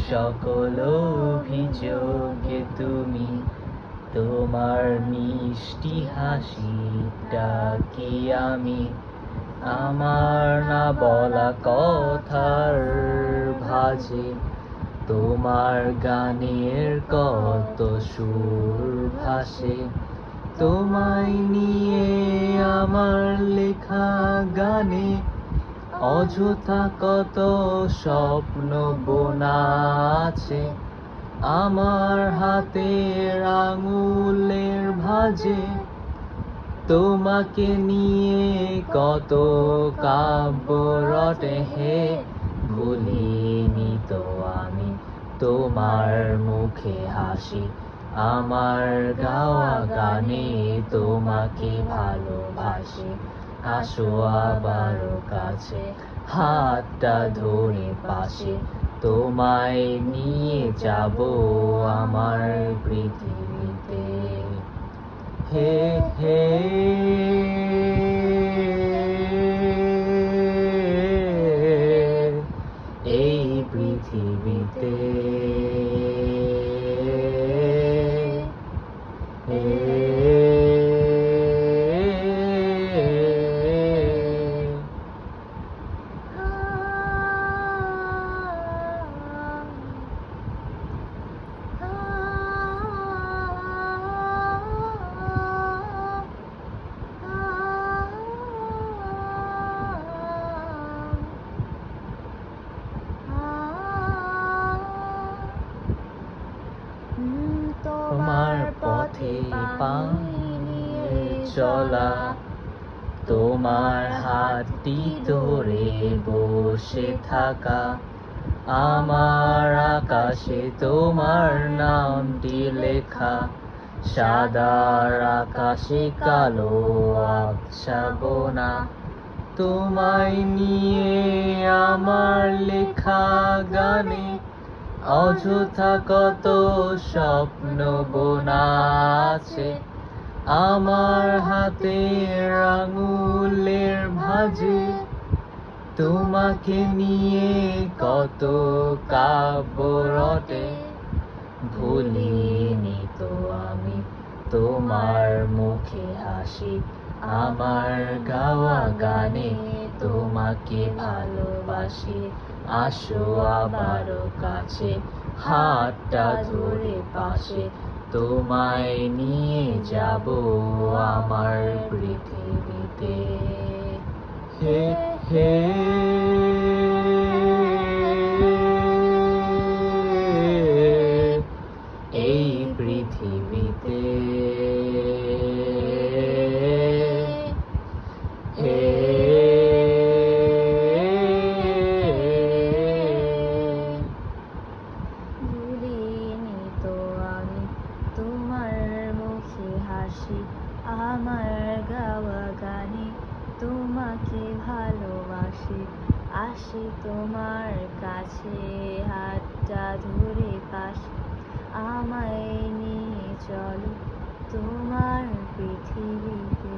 সকল অভিযোগে তুমি তোমার মিষ্টি হাসিটাকে আমি আমার না বলা কথার ভাজে তোমার গানের কত সুর ভাসে তোমায় নিয়ে আমার লেখা গানে অযথা কত স্বপ্ন বোনা আছে আমার হাতের আঙুলের ভাঁজে তোমাকে নিয়ে কত কাব্য রটে হে ভুলিনি তো আমি তোমার মুখে হাসি আমার গাওয়া গানে তোমাকে ভালোবাসি আসো আবার কাছে হাতটা ধরে পাশে তোমায় নিয়ে যাব আমার পৃথিবীতে হে হে এই পৃথিবীতে তোমার পথে পায়ে চলা তোমার হাতটি ধরে বসে থাকা আমার আকাশে তোমার নামটি লেখা সাদার আকাশে কালো আবছা বোনা তোমায় নিয়ে আমার লেখা গানে অযথা কত স্বপ্ন বোনা আছে আমার হাতের আঙুলের ভাঁজে তোমাকে নিয়ে কত কাব্য রটে ভুলিনি তো আমি তোমার মুখে হাসি আমার গাওয়া গানে তোমাকে ভালোবাসি আসো আবার কাছে হাতটা ধরে পাশে তোমায় নিয়ে যাব আমার পৃথিবীতে হে হে এই পৃথিবীতে হে ভুলিনি তো আমি তোমার মুখে হাসি আমার গাওয়া গানে তোমাকে ভালোবাসি আসি তোমার কাছে হাতটা ধরে পাশে আমায় নিয়ে চলো তোমার পৃথিবীতে।